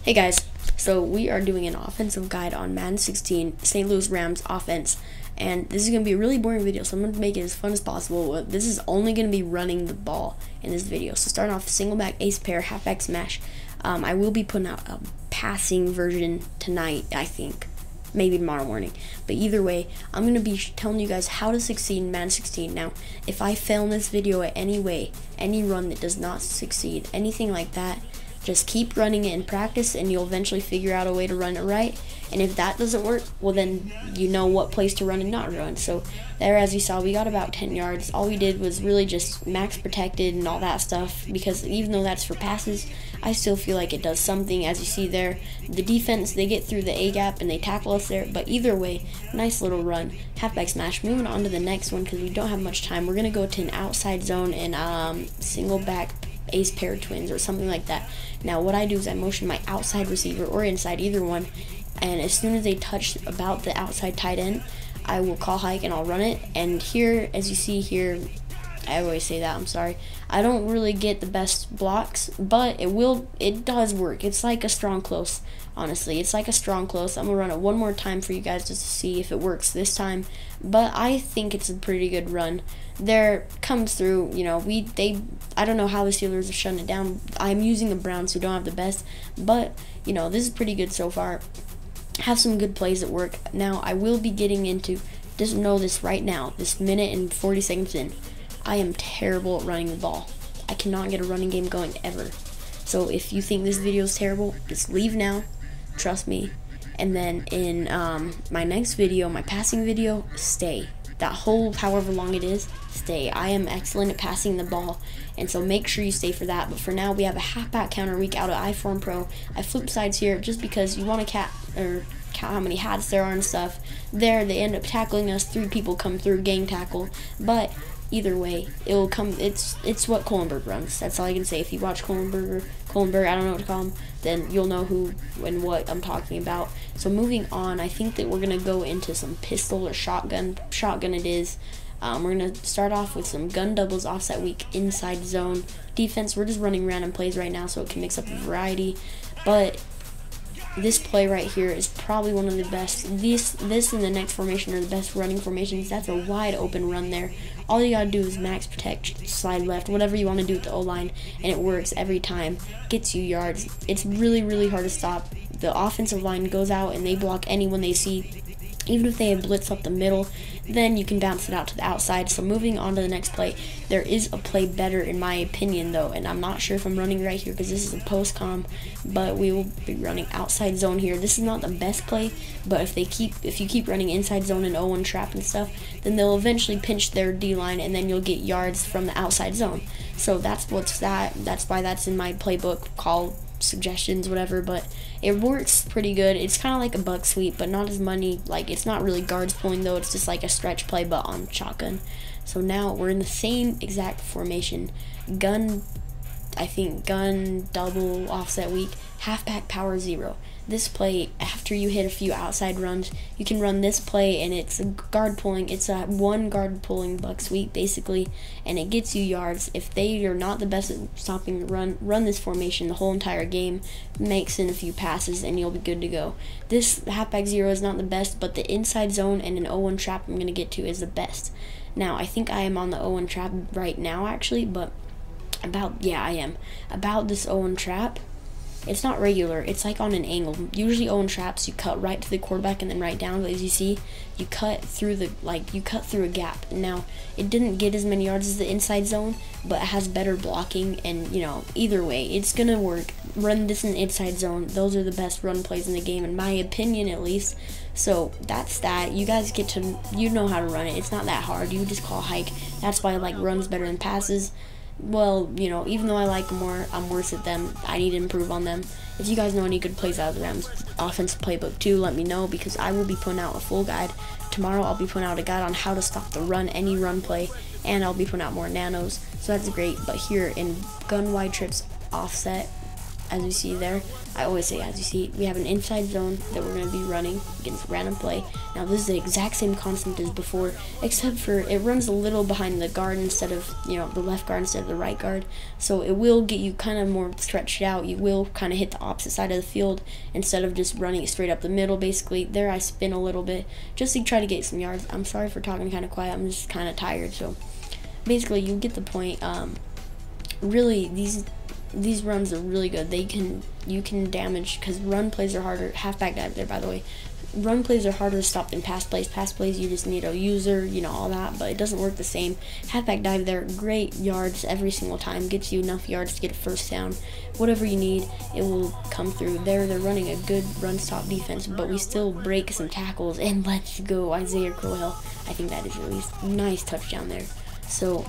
Hey guys, so we are doing an offensive guide on Madden 16 St. Louis Rams offense, and this is going to be a really boring video, so I'm going to make it as fun as possible. This is only going to be running the ball in this video. So starting off, single back, ace pair, halfback smash. I will be putting out a passing version tonight, I think, maybe tomorrow morning, but either way, I'm going to be telling you guys how to succeed in Madden 16. Now, if I fail in this video at any way, any run that does not succeed, anything like that, just keep running it in practice and you'll eventually figure out a way to run it right. And if that doesn't work, well then you know what plays to run and not run. So there, as you saw, we got about 10 yards. All we did was really just max protected and all that stuff, because even though that's for passes, I still feel like it does something. As you see there, the defense, they get through the A gap and they tackle us there, but either way, nice little run. Halfback smash. Moving on to the next one because we don't have much time. We're going to go to an outside zone and single back ace pair twins or something like that. Now what I do is I motion my outside receiver or inside, either one, and as soon as they touch about the outside tight end, I will call hike and I'll run it. And here, as you see here, I always say that, I'm sorry, I don't really get the best blocks, but it does work. It's like a strong close, honestly. It's like a strong close. I'm gonna run it one more time for you guys just to see if it works this time, but I think it's a pretty good run. There comes through, you know, I don't know how the Steelers are shutting it down. I'm using the Browns who don't have the best, but you know, this is pretty good so far. Have some good plays at work. Now I will be getting into, just know this right now, this minute and 40 seconds in, I am terrible at running the ball. I cannot get a running game going ever. So if you think this video is terrible, just leave now. Trust me. And then in my next video, my passing video, stay. That whole however long it is, stay. I am excellent at passing the ball, and so make sure you stay for that. But for now, we have a halfback counter week out of iForm Pro. I flip sides here just because you want to count how many hats there are and stuff. There, they end up tackling us. 3 people come through, gang tackle. But either way, it'll come. It's what Kohlenberg runs. That's all I can say. If you watch Kohlenberg, I don't know what to call him, then you'll know who and what I'm talking about. So moving on, I think that we're gonna go into some pistol or shotgun. Shotgun it is. We're gonna start off with some gun doubles, offset weak, inside zone defense. We're just running random plays right now, so it can mix up a variety. But this play right here is probably one of the best. This and the next formation are the best running formations. That's a wide open run there. All you gotta do is max protect, slide left, whatever you want to do with the O-line, and it works every time. Gets you yards. It's really, really hard to stop. The offensive line goes out and they block anyone they see. Even if they have blitz up the middle, then you can bounce it out to the outside. So moving on to the next play, there is a play better in my opinion though, and I'm not sure if I'm running right here because this is a post-com, but we will be running outside zone here. This is not the best play, but if you keep running inside zone and 0-1 trap and stuff, then they'll eventually pinch their D-line and then you'll get yards from the outside zone. So that's why that's in my playbook called suggestions, whatever, but it works pretty good. It's kind of like a buck sweep, but not as money. Like, it's not really guards pulling though, it's just like a stretch play but on shotgun. So now we're in the same exact formation. Gun double, offset weak, halfback power 0. This play, after you hit a few outside runs, you can run this play, and it's a guard pulling. It's a 1 guard pulling buck sweep basically, and it gets you yards. If they are not the best at stopping the run this formation the whole entire game, makes in a few passes, and you'll be good to go. This halfback 0 is not the best, but the inside zone and an 0-1 trap I'm gonna get to is the best. Now I think I am on the 0-1 trap right now actually, but I am about this 0-1 trap. It's not regular, it's like on an angle. Usually 0-1 traps, you cut right to the quarterback and then right down, but as you see, you cut through a gap. Now, it didn't get as many yards as the inside zone, but it has better blocking, and you know, either way, it's gonna work. Run this in the inside zone. Those are the best run plays in the game, in my opinion at least. So that's that. You guys you know how to run it. It's not that hard. You just call hike. That's why I like runs better than passes. Well, you know, even though I like them more, I'm worse at them. I need to improve on them. If you guys know any good plays out of the Rams offensive playbook too, let me know, because I will be putting out a full guide. Tomorrow I'll be putting out a guide on how to stop the run, any run play, and I'll be putting out more nanos. So that's great. But here in gun wide trips offset, as you see there. I always say as you see. We have an inside zone that we're going to be running against random play. Now this is the exact same concept as before, except for it runs a little behind the guard instead of, you know, the left guard instead of the right guard. So it will get you kind of more stretched out. You will kind of hit the opposite side of the field instead of just running it straight up the middle. Basically, there I spin a little bit just to try to get some yards. I'm sorry for talking kind of quiet. I'm just kind of tired. So basically, you get the point. Really, these runs are really good. You can damage, because run plays are harder. Halfback dive there, by the way. Run plays are harder to stop than pass plays. Pass plays, you just need a user, you know, all that, but it doesn't work the same. Halfback dive there, great yards every single time. Gets you enough yards to get a first down. Whatever you need, it will come through. They're running a good run stop defense, but we still break some tackles, and let's go, Isaiah Crowell. I think that is at least nice touchdown there. So,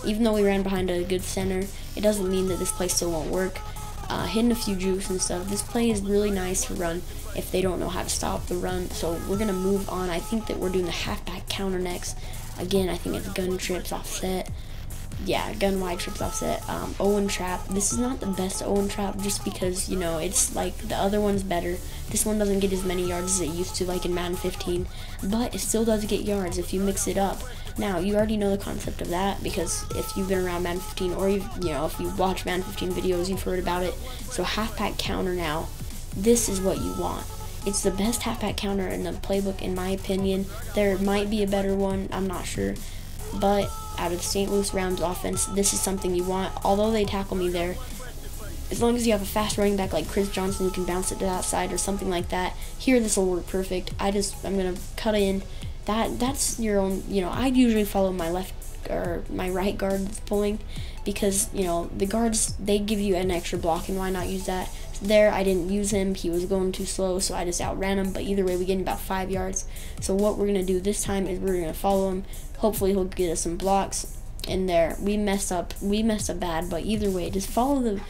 even though we ran behind a good center, it doesn't mean that this play still won't work. Hitting a few jukes and stuff. This play is really nice to run if they don't know how to stop the run. So we're going to move on. I think that we're doing the halfback counter next. Again, I think it's gun trips offset. Yeah, gun wide trips offset. Owen trap. This is not the best Owen trap just because, you know, it's like the other one's better. This one doesn't get as many yards as it used to, like in Madden 15, but it still does get yards if you mix it up. Now, you already know the concept of that because if you've been around Madden 15 or if you watch Madden 15 videos, you've heard about it. So halfback counter now, this is what you want. It's the best halfback counter in the playbook, in my opinion. There might be a better one, I'm not sure. But out of the St. Louis Rams offense, this is something you want. Although they tackle me there, as long as you have a fast running back like Chris Johnson who can bounce it to that side or something like that, here this will work perfect. I'm going to cut in. That's your own, you know, I usually follow my left or my right guard pulling because, you know, the guards, they give you an extra block, and why not use that? There, I didn't use him. He was going too slow, so I just outran him, but either way, we gained about 5 yards. So what we're going to do this time is we're going to follow him. Hopefully, he'll get us some blocks. And there, we messed up bad, but either way, just follow the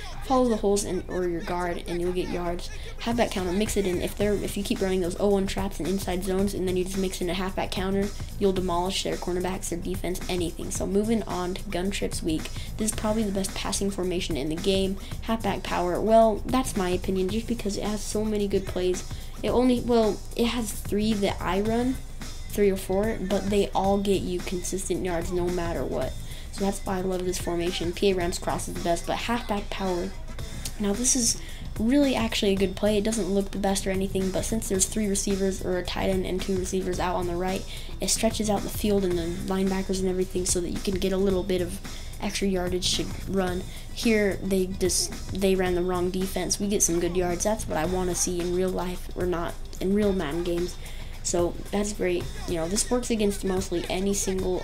holes or your guard, and you'll get yards. Halfback counter, mix it in. If you keep running those 0-1 traps and inside zones, and then you just mix in a halfback counter, you'll demolish their cornerbacks, their defense, anything. So moving on to gun trips week. This is probably the best passing formation in the game. Halfback power, well, that's my opinion, just because it has so many good plays. It has 3 that I run, 3 or 4, but they all get you consistent yards no matter what. So that's why I love this formation. PA Rams cross is the best, but halfback power. Now this is really actually a good play. It doesn't look the best or anything, but since there's 3 receivers or a tight end and 2 receivers out on the right, it stretches out the field and the linebackers and everything so that you can get a little bit of extra yardage to run. Here they ran the wrong defense. We get some good yards. That's what I want to see in real life, or not in real Madden games. So that's great. You know, this works against mostly any single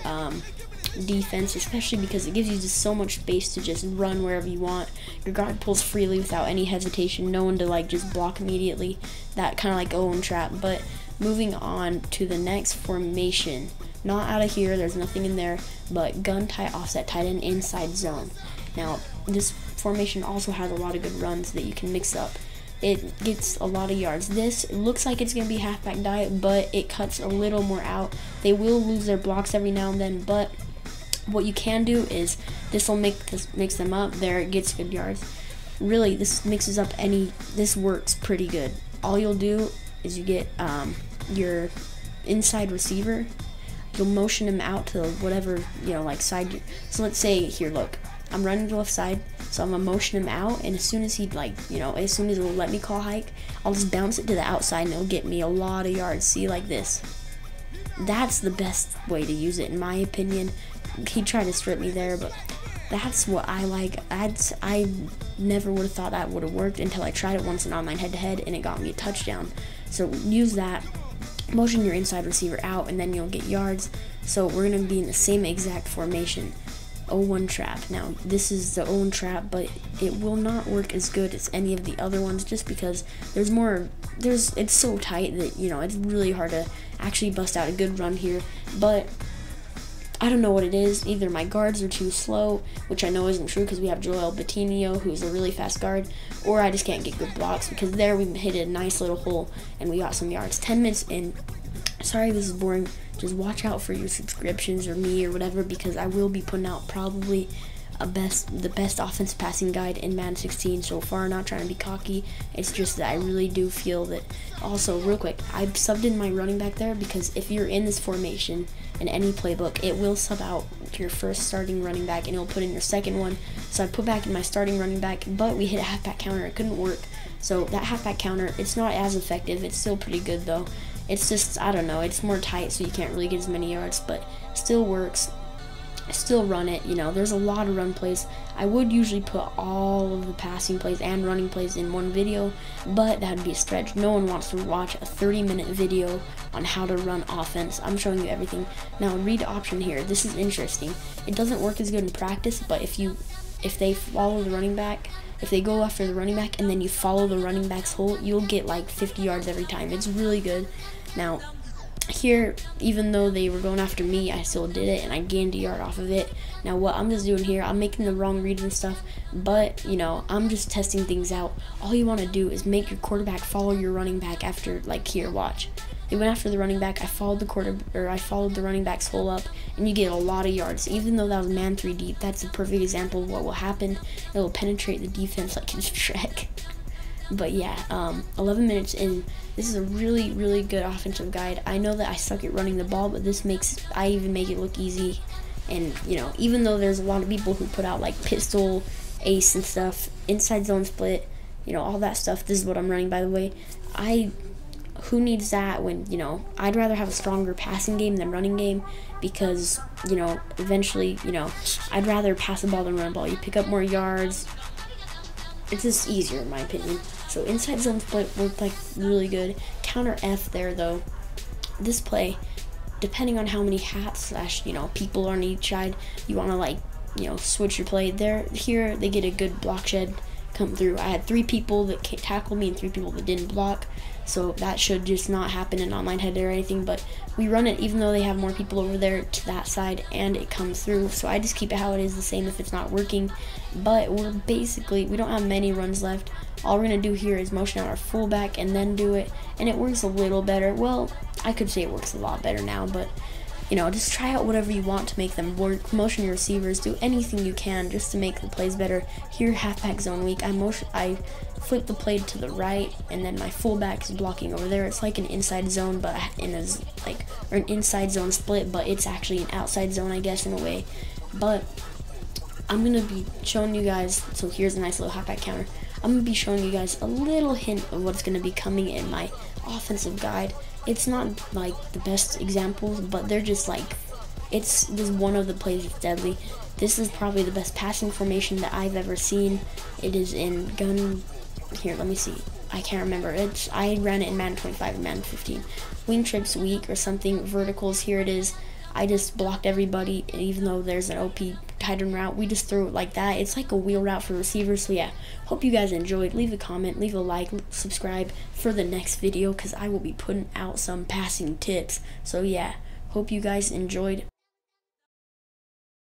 defense, especially because it gives you just so much space to just run wherever you want. Your guard pulls freely without any hesitation, no one to like just block immediately. That kind of like Owen trap. But moving on to the next formation, not out of here, there's nothing in there, but gun tight offset tight end inside zone. Now this formation also has a lot of good runs that you can mix up. It gets a lot of yards. This looks like it's going to be halfback dive, but it cuts a little more out. They will lose their blocks every now and then, but what you can do is this will mix them up. There, it gets good yards. Really, this mixes up this works pretty good. All you'll do is you get your inside receiver. You'll motion him out to whatever, like side. So let's say here, look, I'm running to the left side, so I'm gonna motion him out, and as soon as as soon as it'll let me call hike, I'll just bounce it to the outside, and it'll get me a lot of yards. See, like this. That's the best way to use it, in my opinion. He tried to strip me there, but that's what I like. I never would have thought that would have worked until I tried it once in online head-to-head, and it got me a touchdown. So use that. Motion your inside receiver out, and then you'll get yards. So we're going to be in the same exact formation. 0-1 trap. Now, this is the 0-1 trap, but it will not work as good as any of the other ones just because it's so tight that, it's really hard to actually bust out a good run here. But I don't know what it is. Either my guards are too slow, which I know isn't true because we have Joel Batinio, who's a really fast guard, or I just can't get good blocks because there we hit a nice little hole and we got some yards. 10 minutes in. Sorry this is boring. Just watch out for your subscriptions or me or whatever because I will be putting out probably the best offensive passing guide in Madden 16 so far. Not trying to be cocky, it's just that I really do feel that. Also, real quick, I've subbed in my running back there because if you're in this formation in any playbook, it will sub out your first starting running back and it'll put in your second one. So I put back in my starting running back, but we hit a halfback counter, it couldn't work. So that halfback counter, it's not as effective. It's still pretty good though. It's just, I don't know, it's more tight, so you can't really get as many yards, but still works. Still run it, you know, there's a lot of run plays. I would usually put all of the passing plays and running plays in one video, but that would be a stretch. No one wants to watch a 30-minute video on how to run offense. I'm showing you everything. Now, read option here. This is interesting. It doesn't work as good in practice, but if they follow the running back, if they go after the running back and then you follow the running back's hole, you'll get like 50 yards every time. It's really good. Now, here, even though they were going after me, I still did it and I gained a yard off of it. Now what I'm just doing here, I'm making the wrong reads and stuff, but you know, I'm just testing things out. All you want to do is make your quarterback follow your running back after, like here, watch. They went after the running back, I followed the running back's hole up, and you get a lot of yards. Even though that was man 3 deep, that's a perfect example of what will happen. It will penetrate the defense like in Shrek. But yeah, 11 minutes in, this is a really, really good offensive guide. I know that I suck at running the ball, but I even make it look easy. And, you know, even though there's a lot of people who put out like pistol, ace and stuff, inside zone split, you know, all that stuff, this is what I'm running, by the way. Who needs that when, you know, I'd rather have a stronger passing game than running game because, you know, eventually, you know, I'd rather pass the ball than run the ball. You pick up more yards. It's just easier in my opinion. So inside zone split worked like really good. Counter F there though. This play, depending on how many hats / you know, people are on each side, you want to like, you know, switch your play. Here they get a good block shed come through. I had 3 people that tackled me and 3 people that didn't block. So that should just not happen in online head or anything, but we run it even though they have more people over there to that side and it comes through. So I just keep it how it is, the same if it's not working. But we don't have many runs left. All we're going to do here is motion out our fullback and then do it, and it works a little better. Well, I could say it works a lot better now, but you know, just try out whatever you want to make them work. Motion your receivers, do anything you can just to make the plays better. Here, halfback zone weak, I flip the play to the right, and then my fullback is blocking over there. It's like an inside zone, but or an inside zone split, but it's actually an outside zone, I guess, in a way. But I'm gonna be showing you guys. So here's a nice little halfback counter. I'm gonna be showing you guys a little hint of what's gonna be coming in my offensive guide. It's not like the best examples, but they're just like, this is one of the plays that's deadly. This is probably the best passing formation that I've ever seen. It is in gun, here, let me see. I can't remember. I ran it in Madden 25 and Madden 15. Wing trips weak or something, verticals, here it is. I just blocked everybody, even though there's an OP tight end route. We just throw it like that. It's like a wheel route for receivers. So yeah, hope you guys enjoyed. Leave a comment, leave a like, subscribe for the next video because I will be putting out some passing tips. So yeah, hope you guys enjoyed.